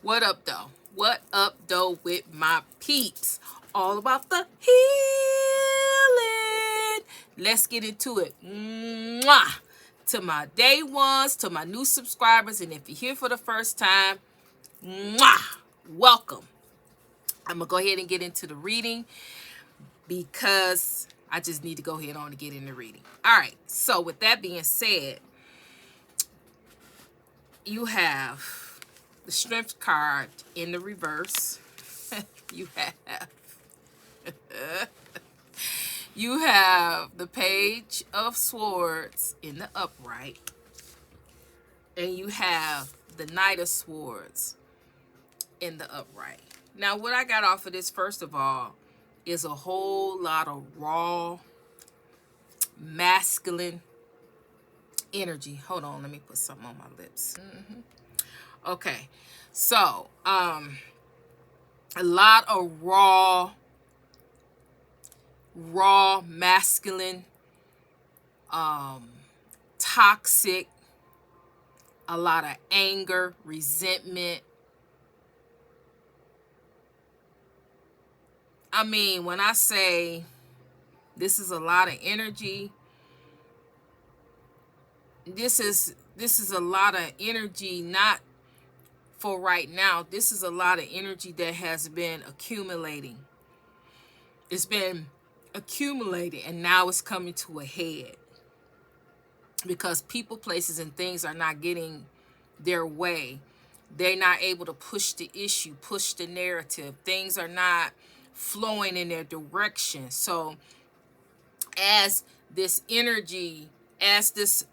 What up, though? What up, though, with my peeps? All about the healing. Let's get into it. Mwah! To my day ones, to my new subscribers, and if you're here for the first time, mwah! Welcome. I'm going to go ahead and get into the reading because I just need to go ahead on and get into reading. All right. So with that being said, you have the strength card in the reverse. you have the page of swords in the upright, and you have the knight of swords in the upright. Now what I got off of this, first of all, is a whole lot of raw masculine energy. Hold on, let me put something on my lips. Okay, so a lot of raw masculine, toxic, a lot of anger, resentment. I mean, when I say this is a lot of energy, this is a lot of energy, not for right now. This is a lot of energy that has been accumulating. It's been accumulated, and now it's coming to a head because people, places, and things are not getting their way. They're not able to push the issue, push the narrative. Things are not flowing in their direction. So as this energy, as this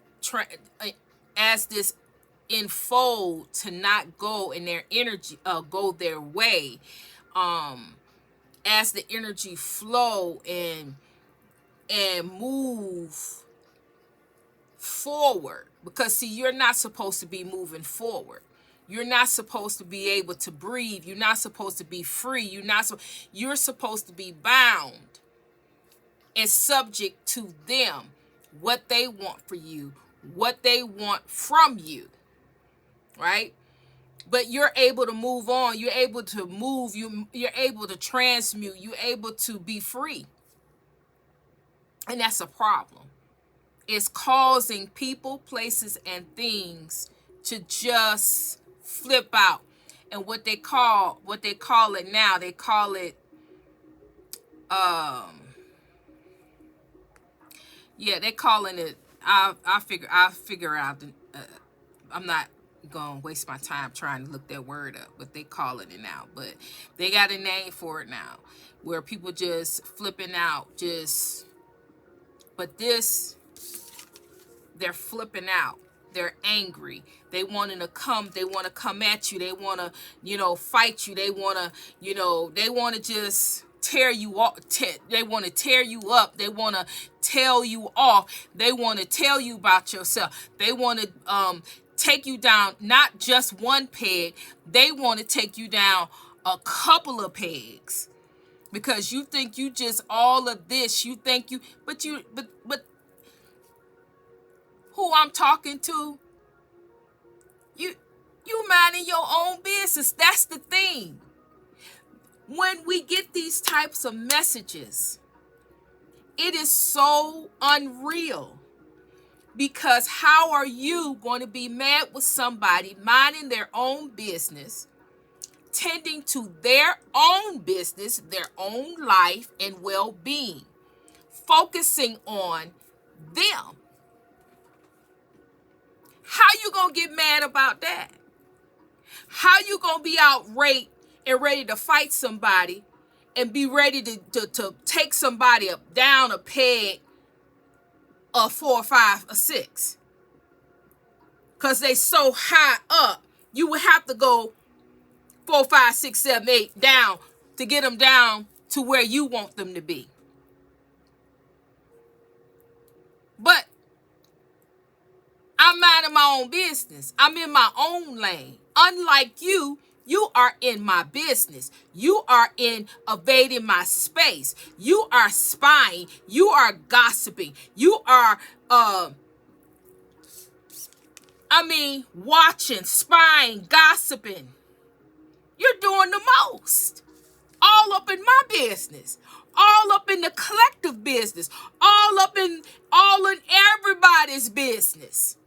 unfold to not go in their energy, go their way, as the energy flow and move forward, because see, you're not supposed to be moving forward. You're not supposed to be able to breathe. You're not supposed to be free. You're supposed to be bound and subject to them, what they want for you, what they want from you, right? But you're able to move on. You're able to move. You're able to transmute. You're able to be free. And that's a problem. It's causing people, places, and things to just flip out. And what they call it now, they call it they're calling it, I figure out, I'm not gonna waste my time trying to look that word up, but they call it now. But they got a name for it now, where people just flipping out, but this, they're flipping out. They're angry. They want to come at you. They want to, fight you. They want to just tear you off. They want to tear you up. They want to tell you off. They want to tell you about yourself. They want to take you down, not just one peg. They want to take you down a couple of pegs, because you think you just all of this. You think you, but who I'm talking to, you minding your own business. That's the thing. When we get these types of messages, it is so unreal, because how are you going to be mad with somebody minding their own business, tending to their own business, their own life and well-being, focusing on them? How you gonna get mad about that? How you gonna be outraged and ready to fight somebody and be ready to take somebody up down a peg of 4 or 5 or 6? Because they so high up, you would have to go 4, 5, 6, 7, 8 down to get them down to where you want them to be. But I'm minding my own business. I'm in my own lane. Unlike you, you are in my business. You are invading my space. You are spying. You are gossiping. You are, watching, spying, gossiping. You're doing the most. All up in my business. All up in the collective business. All in everybody's business.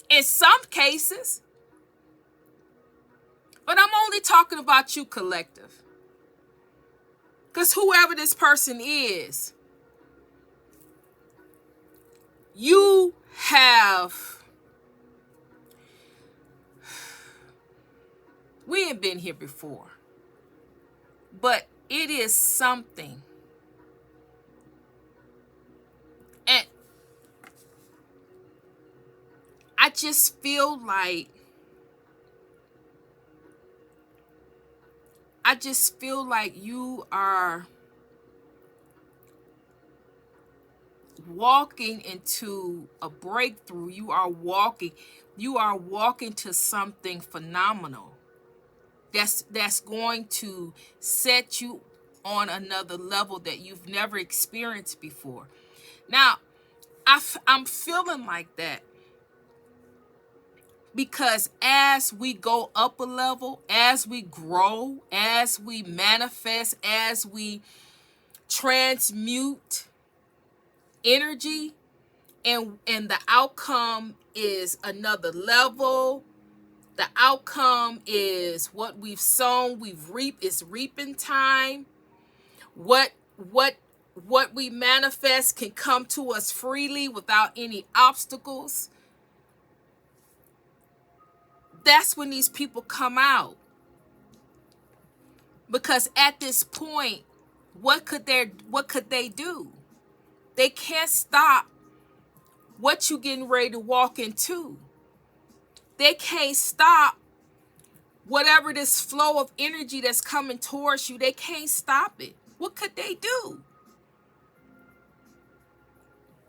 In some cases. But I'm only talking about you, collective. Because whoever this person is, you have... We ain't been here before. But it is something. And I just feel like you are walking into a breakthrough. You are walking to something phenomenal. That's going to set you on another level that you've never experienced before. Now, I'm feeling like that because as we go up a level, as we grow, as we manifest, as we transmute energy, and the outcome is another level. The outcome is what we've sown, we've reaped. It's reaping time. What we manifest can come to us freely without any obstacles. That's when these people come out. Because at this point, what could they do? They can't stop what you getting ready to walk into. They can't stop whatever this flow of energy that's coming towards you. They can't stop it. What could they do?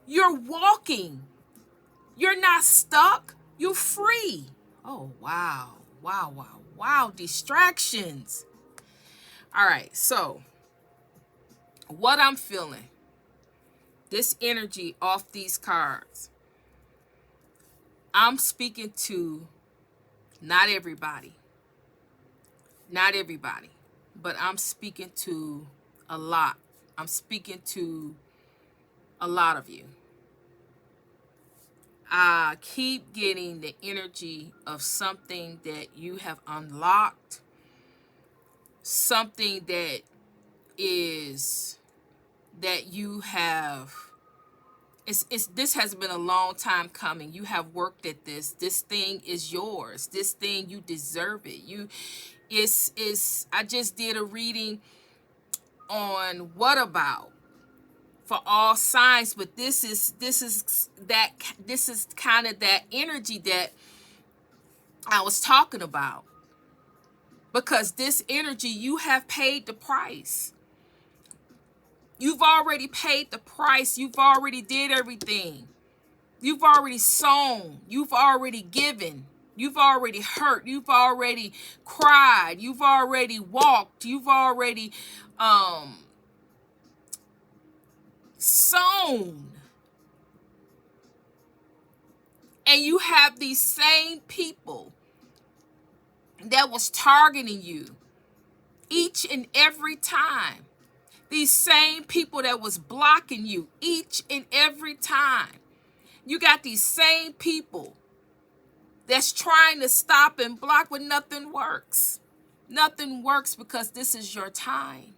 You're walking. You're not stuck. You're free. Oh, wow. Wow, wow, wow. Distractions. All right, so what I'm feeling, this energy off these cards, I'm speaking to not everybody, but I'm speaking to a lot. I'm speaking to a lot of you. I keep getting the energy of something that you have unlocked, something that you have. This has been a long time coming. You have worked at this. This thing is yours. This thing, you deserve it. I just did a reading on what about for all signs, but this is kind of that energy that I was talking about. Because this energy, you have paid the price. You've already paid the price. You've already did everything. You've already sown. You've already given. You've already hurt. You've already cried. You've already walked. You've already sown. And you have these same people that was targeting you each and every time. These same people that was blocking you each and every time. You got these same people that's trying to stop and block, but nothing works. Nothing works because this is your time.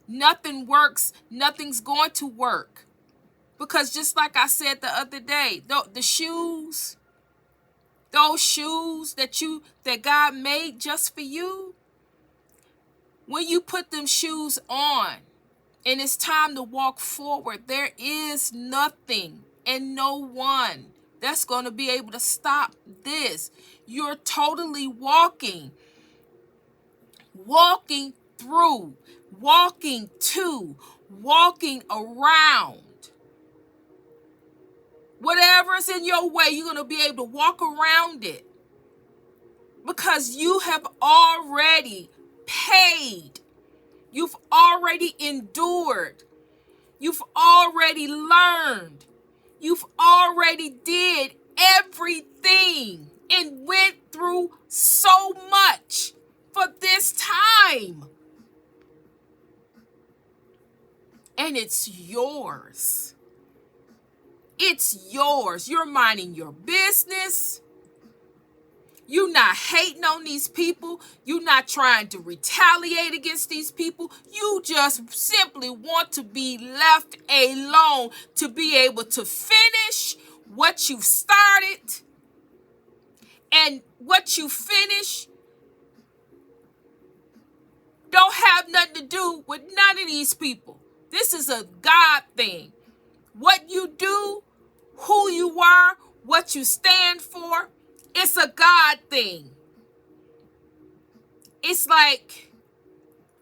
Nothing works. Nothing's going to work. Because just like I said the other day, the shoes, those shoes that God made just for you, when you put them shoes on and it's time to walk forward, there is nothing and no one that's going to be able to stop this. You're totally walking through, walking to, walking around. Whatever's in your way, you're going to be able to walk around it. Because you have already paid. You've already endured. You've already learned. You've already did everything and went through so much for this time. And it's yours. It's yours. You're minding your business. You're not hating on these people. You're not trying to retaliate against these people. You just simply want to be left alone to be able to finish what you've started. And what you finish don't have nothing to do with none of these people. This is a God thing. What you do, who you are, what you stand for, it's a God thing. It's like,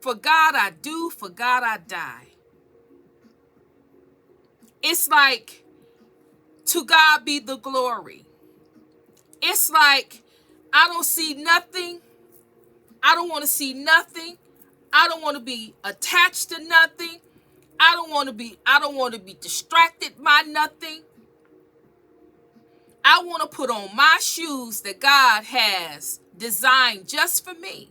for God I do, for God I die. It's like, to God be the glory. It's like, I don't see nothing. I don't want to see nothing. I don't want to be attached to nothing. I don't want to be distracted by nothing. I want to put on my shoes that God has designed just for me.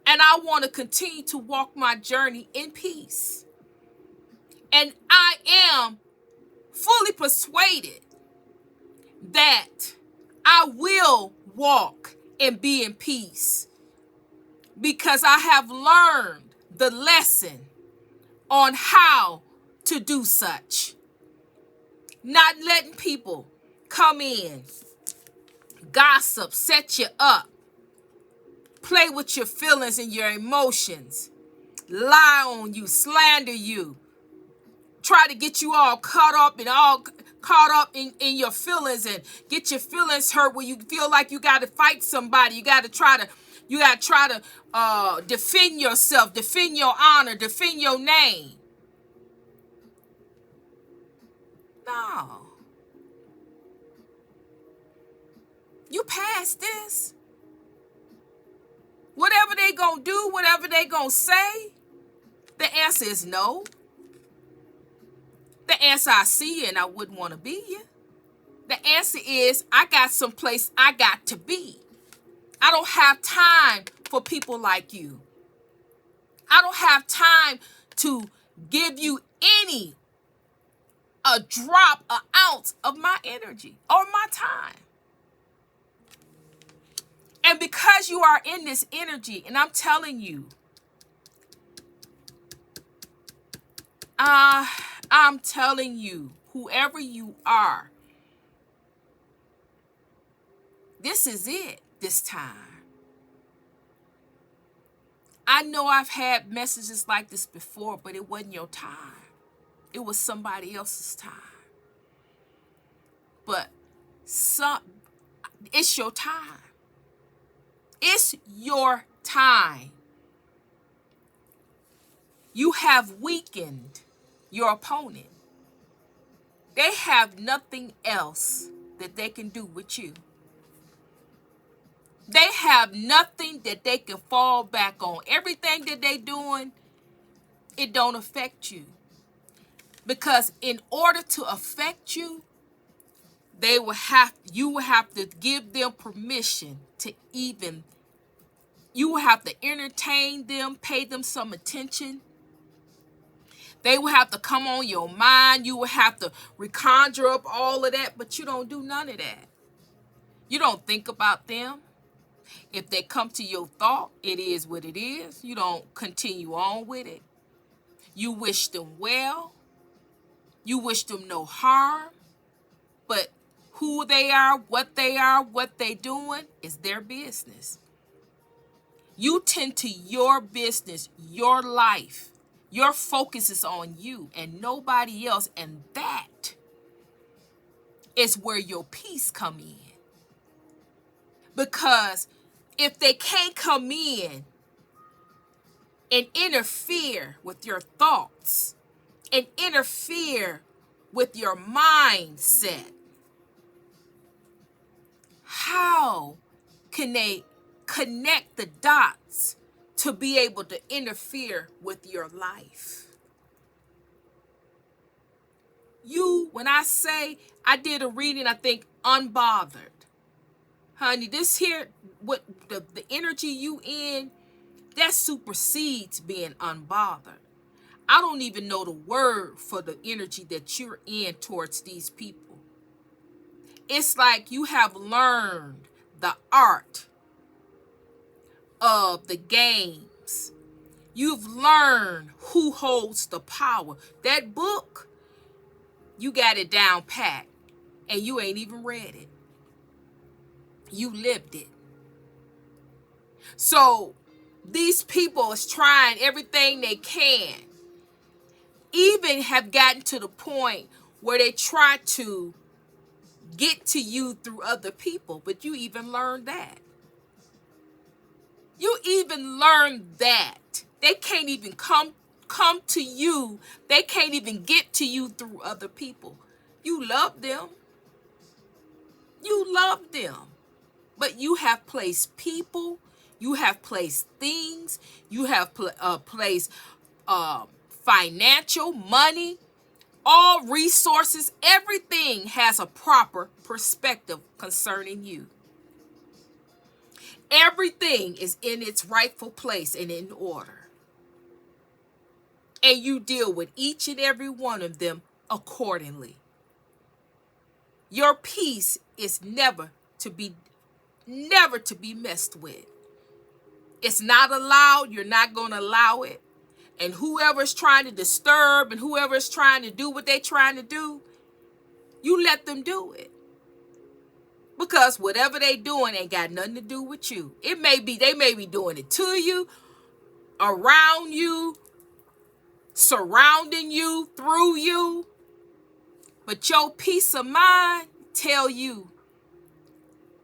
And I want to continue to walk my journey in peace. And I am fully persuaded that I will walk and be in peace, because I have learned the lesson on how to do such. Not letting people come in, gossip, set you up, play with your feelings and your emotions, lie on you, slander you, try to get you all caught up in your feelings and get your feelings hurt where you feel like you got to fight somebody. You got to try to defend yourself, defend your honor, defend your name. No. You past this. Whatever they gonna do, whatever they gonna say, the answer is no. The answer, I see you and I wouldn't want to be you. The answer is, I got someplace I got to be. I don't have time for people like you. I don't have time to give you a drop, an ounce of my energy or my time. And because you are in this energy, and I'm telling you, I'm telling you, whoever you are, this is it this time. I know I've had messages like this before, but it wasn't your time. It was somebody else's time. But it's your time. It's your time. You have weakened your opponent. They have nothing else that they can do with you. They have nothing that they can fall back on. Everything that they doing, it don't affect you. Because in order to affect you, you will have to give them permission to you will have to entertain them, pay them some attention. They will have to come on your mind. You will have to reconjure up all of that, but you don't do none of that. You don't think about them. If they come to your thought, it is what it is. You don't continue on with it. You wish them well. You wish them no harm. But who they are, what they doing is their business. You tend to your business, your life. Your focus is on you and nobody else. And that is where your peace come in. Because if they can't come in and interfere with your thoughts and interfere with your mindset, how can they connect the dots to be able to interfere with your life? When I say, I did a reading, I think, Unbothered. Honey, this here, what the energy you in, that supersedes being unbothered. I don't even know the word for the energy that you're in towards these people. It's like you have learned the art of the games. You've learned who holds the power. That book, you got it down pat, and you ain't even read it. You lived it. So these people is trying everything they can, even have gotten to the point where they try to get to you through other people, but you even learned that. You even learned that. They can't even come to you. They can't even get to you through other people. You love them. You love them. But you have placed people, you have placed things, you have placed financial, money, all resources, everything has a proper perspective concerning you. Everything is in its rightful place and in order. And you deal with each and every one of them accordingly. Your peace is never to be messed with. It's not allowed. You're not going to allow it. And whoever's trying to disturb and whoever's trying to do what they're trying to do, you let them do it. Because whatever they doing ain't got nothing to do with you. They may be doing it to you, around you, surrounding you, through you. But your peace of mind tell you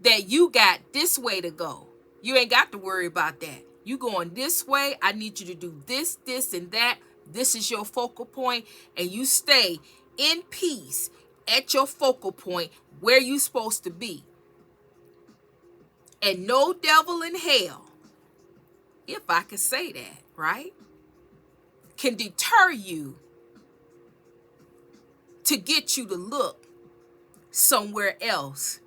that you got this way to go. You ain't got to worry about that. You going this way. I need you to do this, this, and that. This is your focal point, and you stay in peace at your focal point where you supposed to be. And no devil in hell, if I could say that, right, can deter you to get you to look somewhere else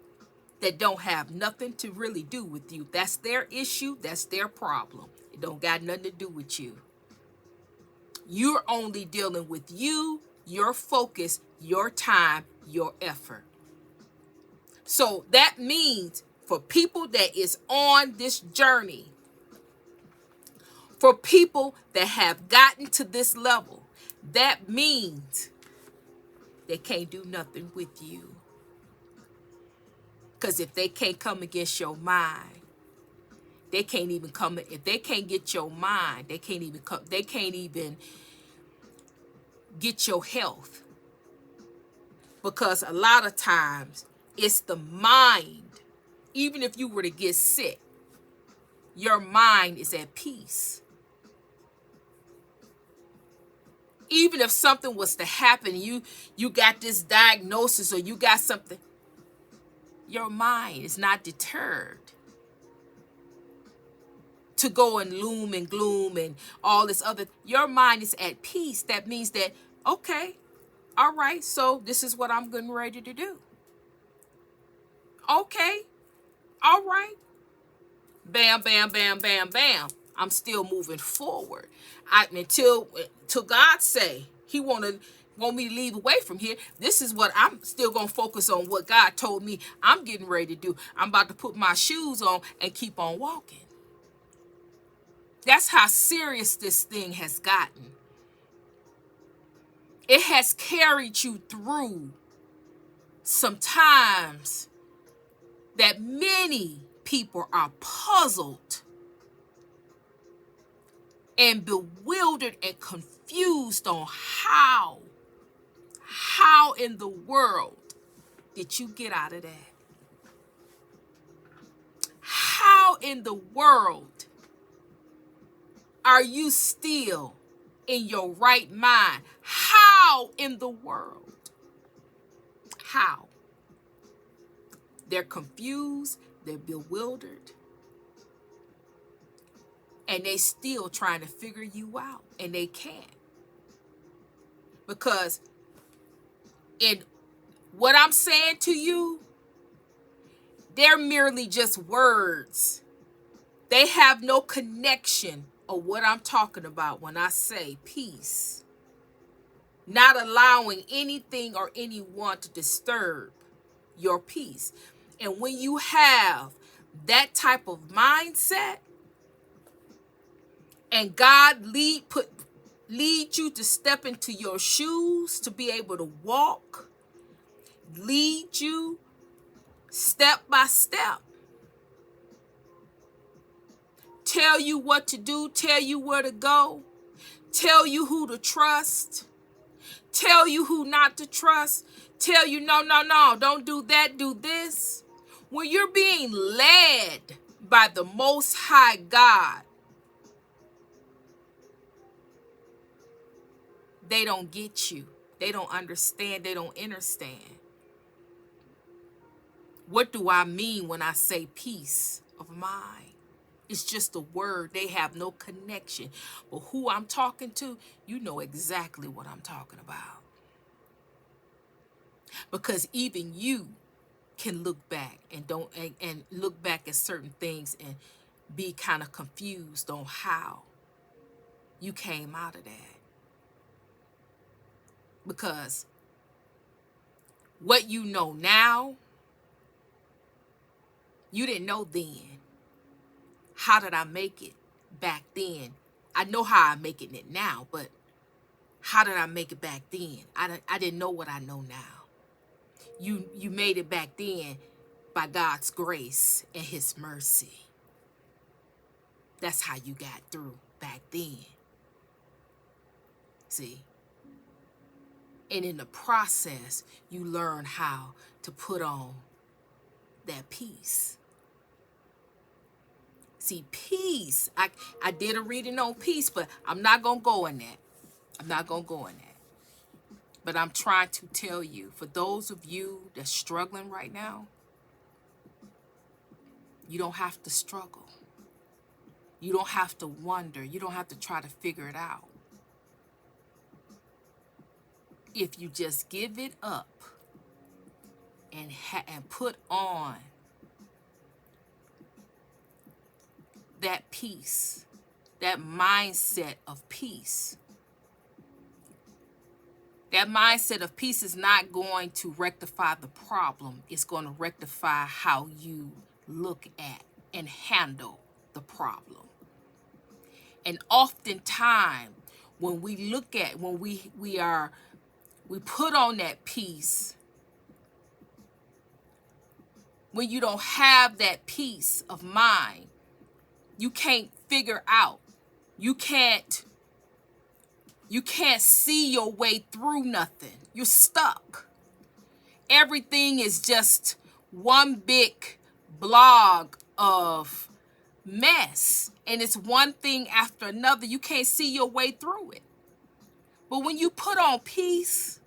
that don't have nothing to really do with you. That's their issue. That's their problem. It don't got nothing to do with you. You're only dealing with you, your focus, your time, your effort. So that means for people that is on this journey, for people that have gotten to this level, that means they can't do nothing with you. Because if they can't come against your mind, they can't even come. If they can't get your mind, they can't even come. They can't even get your health. Because a lot of times it's the mind. Even if you were to get sick, your mind is at peace. Even if something was to happen, you got this diagnosis or you got something, your mind is not deterred to go and loom and gloom and all this other. Your mind is at peace. That means that, okay, all right, so this is what I'm getting ready to do. Okay, all right. Bam, bam, bam, bam, bam. I'm still moving forward. Until God say he want me to leave away from here. This is what I'm still going to focus on, what God told me I'm getting ready to do. I'm about to put my shoes on and keep on walking. That's how serious this thing has gotten. It has carried you through some times that many people are puzzled and bewildered and confused on how in the world did you get out of that? How in the world are you still in your right mind? How in the world? How? They're confused, they're bewildered, and they still trying to figure you out, and they can't. Because in what I'm saying to you, They're merely just words. They have no connection of what I'm talking about when I say peace. Not allowing anything or anyone to disturb your peace. And when you have that type of mindset, and God lead you to step into your shoes to be able to walk, lead you step by step, tell you what to do, tell you where to go, tell you who to trust, tell you who not to trust, tell you no, don't do that, do this. When you're being led by the Most High God, they don't get you. They don't understand. They don't understand. What do I mean when I say peace of mind? It's just a word. They have no connection. But who I'm talking to, you know exactly what I'm talking about. Because even you can look back and look back at certain things and be kind of confused on how you came out of that. Because what you know now, you didn't know then. How did I make it back then? I know how I'm making it now, but how did I make it back then? I didn't know what I know now. You made it back then by God's grace and his mercy. That's how you got through back then. See? And in the process, you learn how to put on that peace. See, peace. I did a reading on peace, but I'm not going to go in that. I'm not going to go in that. But I'm trying to tell you, for those of you that's struggling right now, you don't have to struggle. You don't have to wonder. You don't have to try to figure it out. If you just give it up and put on that peace, that mindset of peace. That mindset of peace is not going to rectify the problem. It's going to rectify how you look at and handle the problem. And oftentimes, when we look at, when we put on that peace, when you don't have that peace of mind, you can't figure out, you can't see your way through nothing. You're stuck. Everything is just one big blog of mess, and it's one thing after another. You can't see your way through it. But when you put on peace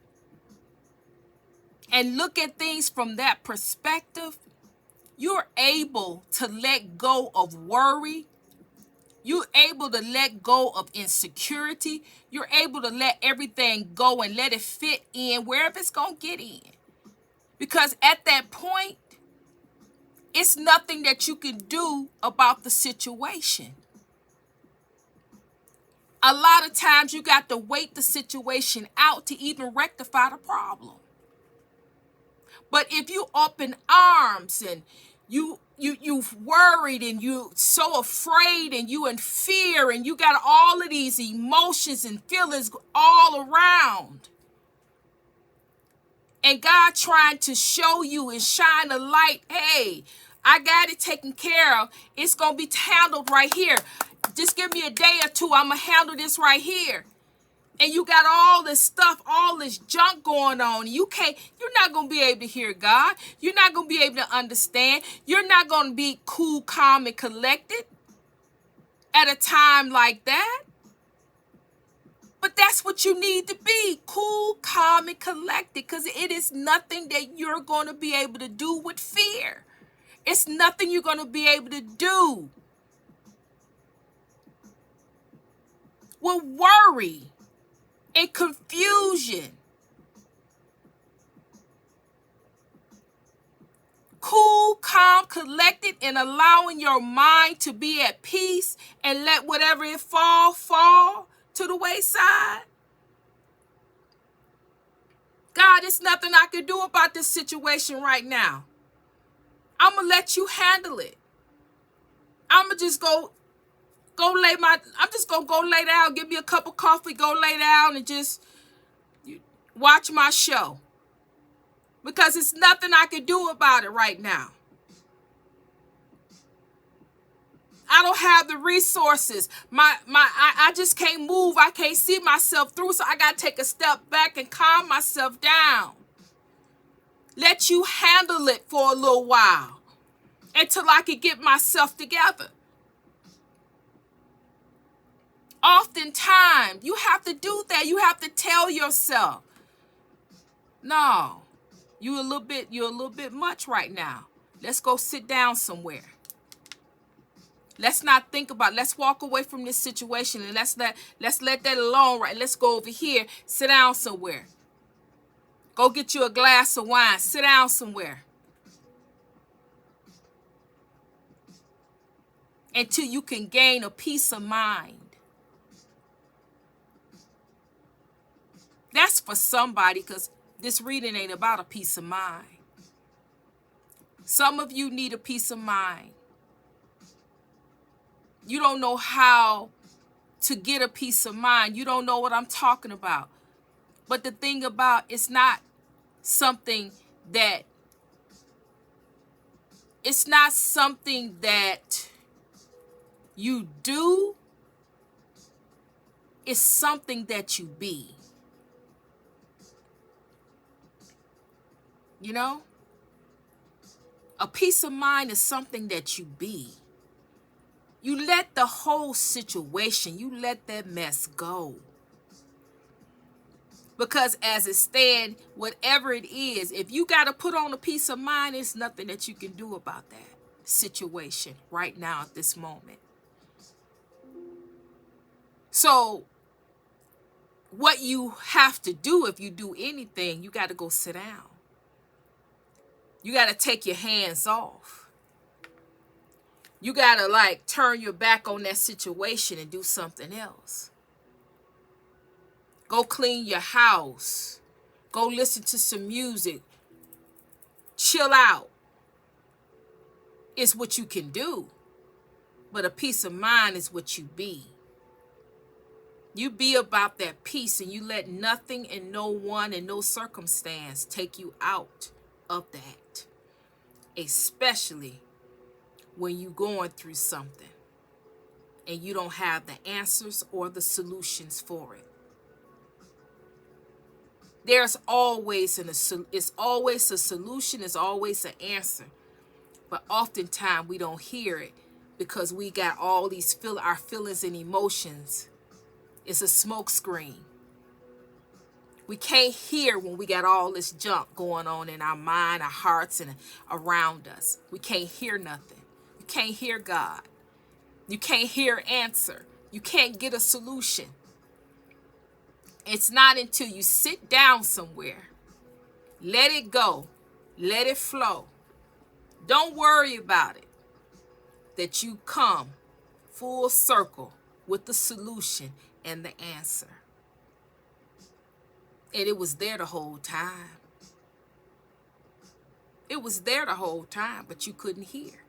and look at things from that perspective, you're able to let go of worry. You're able to let go of insecurity. You're able to let everything go and let it fit in wherever it's going to get in. Because at that point, it's nothing that you can do about the situation. A lot of times you got to wait the situation out to even rectify the problem. But if you open arms and you've worried and you so afraid and you in fear and you got all of these emotions and feelings all around, and God trying to show you and shine a light, hey, I got it taken care of. It's going to be handled right here. Just give me a day or two. I'm going to handle this right here. And you got all this stuff, all this junk going on. You're not going to be able to hear God. You're not going to be able to understand. You're not going to be cool, calm, and collected at a time like that. But that's what you need to be, cool, calm, and collected, because it is nothing that you're going to be able to do with fear. It's nothing you're going to be able to do with worry and confusion. Cool, calm, collected, and allowing your mind to be at peace and let whatever it fall to the wayside. God, there's nothing I can do about this situation right now. I'm going to let you handle it. I'm going to just I'm just going to go lay down, give me a cup of coffee, go lay down and just watch my show. Because it's nothing I can do about it right now. I don't have the resources. I just can't move. I can't see myself through. So I got to take a step back and calm myself down. Let you handle it for a little while until I can get myself together. Oftentimes, you have to do that. You have to tell yourself, no, you're a little bit much right now. Let's go sit down somewhere. Let's not think about it. Let's walk away from this situation and let's let that alone, right? Let's go over here, sit down somewhere. Go get you a glass of wine, sit down somewhere. Until you can gain a peace of mind. That's for somebody, because this reading ain't about a peace of mind. Some of you need a peace of mind. You don't know how to get a peace of mind. You don't know what I'm talking about. But the thing about it's not something that you do. It's something that you be. You know? A peace of mind is something that you be. You let the whole situation, you let that mess go. Because as it stands, whatever it is, if you got to put on a peace of mind, there's nothing that you can do about that situation right now at this moment. So what you have to do, if you do anything, you got to go sit down. You got to take your hands off. You got to turn your back on that situation and do something else. Go clean your house. Go listen to some music. Chill out. It's what you can do. But a peace of mind is what you be. You be about that peace, and you let nothing and no one and no circumstance take you out of that. Especially when you're going through something and you don't have the answers or the solutions for it. There's always it's always a solution, it's always an answer. But oftentimes we don't hear it because we got all these our feelings and emotions. It's a smoke screen. We can't hear when we got all this junk going on in our mind, our hearts, and around us. We can't hear nothing. You can't hear God. You can't hear answer. You can't get a solution. It's not until you sit down somewhere, let it go, let it flow. Don't worry about it, that you come full circle with the solution and the answer. And it was there the whole time. It was there the whole time, but you couldn't hear.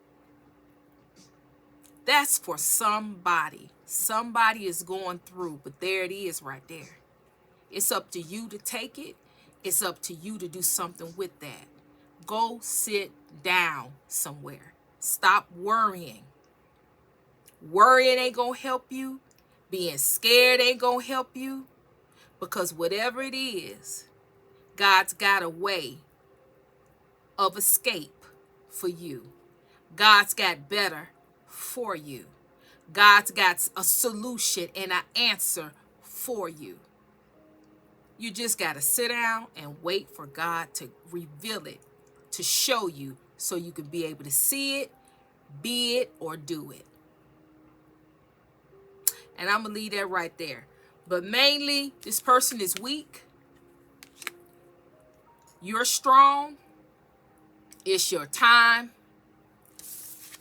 That's for somebody. Somebody is going through, but there it is right there. It's up to you to take it. It's up to you to do something with that. Go sit down somewhere. Stop worrying. Worrying ain't going to help you. Being scared ain't going to help you. Because whatever it is, God's got a way of escape for you. God's got better for you. God's got a solution and an answer for you. You just got to sit down and wait for God to reveal it, to show you, so you can be able to see it, be it, or do it. And I'm going to leave that right there. But mainly, this person is weak. You're strong. It's your time.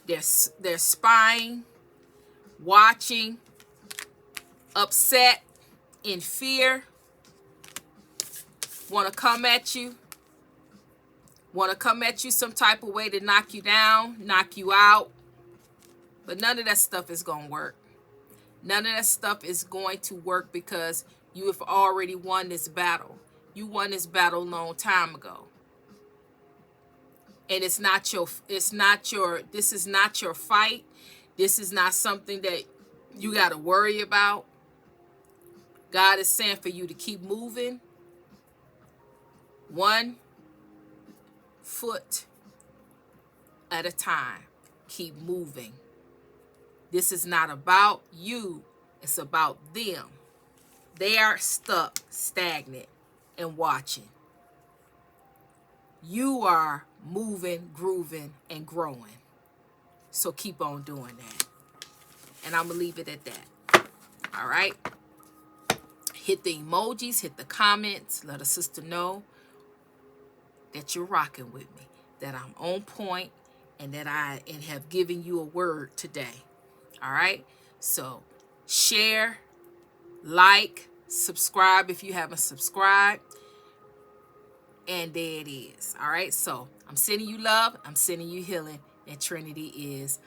They're spying, watching, upset, in fear, want to come at you, some type of way to knock you down, knock you out. But none of that stuff is going to work. None of that stuff is going to work because you have already won this battle. You won this battle a long time ago. And this is not your fight. This is not something that you got to worry about. God is saying for you to keep moving. 1 foot at a time. Keep moving. This is not about you. It's about them. They are stuck, stagnant, and watching. You are moving, grooving, and growing. So keep on doing that. And I'm going to leave it at that. All right? Hit the emojis, hit the comments. Let a sister know that you're rocking with me, that I'm on point, and that I have given you a word today. All right? So share, like, subscribe if you haven't subscribed. And there it is. All right? So I'm sending you love. I'm sending you healing. And Trinity is